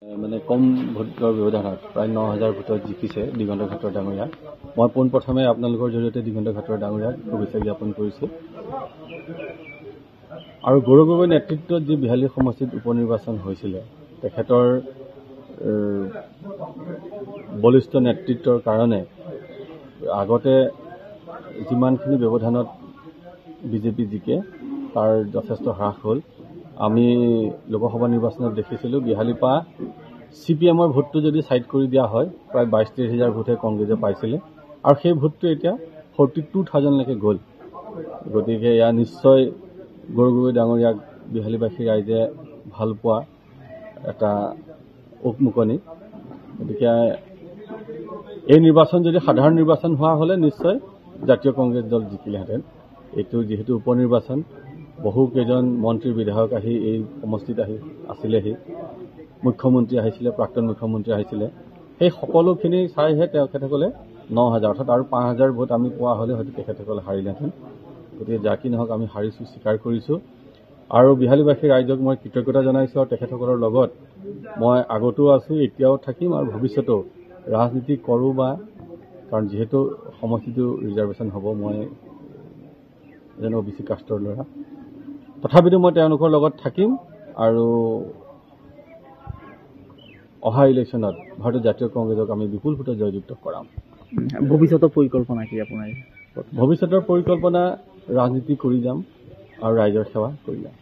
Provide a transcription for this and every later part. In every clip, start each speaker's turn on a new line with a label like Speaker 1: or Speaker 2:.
Speaker 1: মানে কম ভোটৰ ব্যৱধানত প্ৰায় ৯,০০০ ভোটত জিকিছে দিগন্ত ঘাটৰ ডাঙৰীয়া। মই পোনপ্ৰথমে আপোনালোকৰ জৰিয়তে দিগন্ত ঘাটৰ ডাঙৰীয়াক শুভেচ্ছা জ্ঞাপন কৰিছোঁ। আৰু গৌৰৱ গগৈ নেতৃত্বত যি বিহালী সমষ্টিত উপ নিৰ্বাচন হৈছিলে, তেখেতৰ বলিষ্ঠ নেতৃত্বৰ কাৰণে আগতে যিমানখিনি ব্যৱধানত বিজেপি জিকে তাৰ যথেষ্ট হ্ৰাস হ'ল। আমি লোকসভা নিৰ্বাচনত দেখিছিলোঁ বিহালীৰপৰা CPMৰ ভোটটো যদি ছাইড কৰি দিয়া হয় প্ৰায় ২২-২৩ হাজাৰ ভোটহে কংগ্ৰেছে পাইছিলে আৰু সেই ভোটটো এতিয়া 42,000লৈকে গ'ল। গতিকে এয়া নিশ্চয় গৌৰৱ গগৈ ডাঙৰীয়াক বিহালীবাসী ৰাইজে ভাল পোৱা এটা উকমুকনি। গতিকে এই নিৰ্বাচন যদি সাধাৰণ নিৰ্বাচন হোৱা হ'লে নিশ্চয় জাতীয় কংগ্ৰেছ দল জিকিলেহেঁতেন। এইটো যিহেতু উপ নিৰ্বাচন, বহুকেইজন মন্ত্ৰী বিধায়ক আহি এই সমষ্টিত আছিলেহি, মুখ্যমন্ত্ৰী আহিছিলে, প্ৰাক্তন মুখ্যমন্ত্ৰী আহিছিলে, সেই সকলোখিনি চাইহে তেখেতসকলে ৯,০০০ অৰ্থাৎ আৰু ৫,০০০ ভোট আমি পোৱা হ'লে হয়তো তেখেতসকলে হাৰিলেহেঁতেন। গতিকে যা কি নহওক আমি হাৰিছোঁ, স্বীকাৰ কৰিছোঁ আৰু বিহালীবাসী ৰাইজক মই কৃতজ্ঞতা জনাইছোঁ আৰু তেখেতসকলৰ লগত মই আগতেও আছোঁ, এতিয়াও থাকিম আৰু ভৱিষ্যতেও ৰাজনীতি কৰোঁ কাৰণ যিহেতু সমষ্টিটো ৰিজাৰ্ভেশ্যন হ'ব, মই এজন OBC কাষ্টৰ ল'ৰা, তথাপিতো মই তেওঁলোকৰ লগত থাকিম আৰু অহা ইলেকশ্যনত ভাৰতীয় জাতীয় কংগ্ৰেছক আমি বিপুল ভোটত জয়যুক্ত কৰাম।
Speaker 2: ভৱিষ্যতৰ পৰিকল্পনা কি আপোনাৰ?
Speaker 1: ভৱিষ্যতৰ পৰিকল্পনা ৰাজনীতি কৰি যাম আৰু ৰাইজৰ সেৱা কৰি যাম।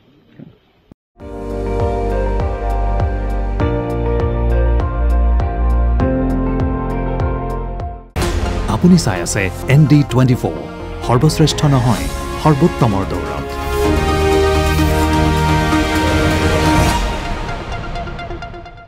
Speaker 3: আপুনি চাই আছে ND24, সৰ্বশ্ৰেষ্ঠ নহয় সৰ্বোত্তমৰ দৌৰ।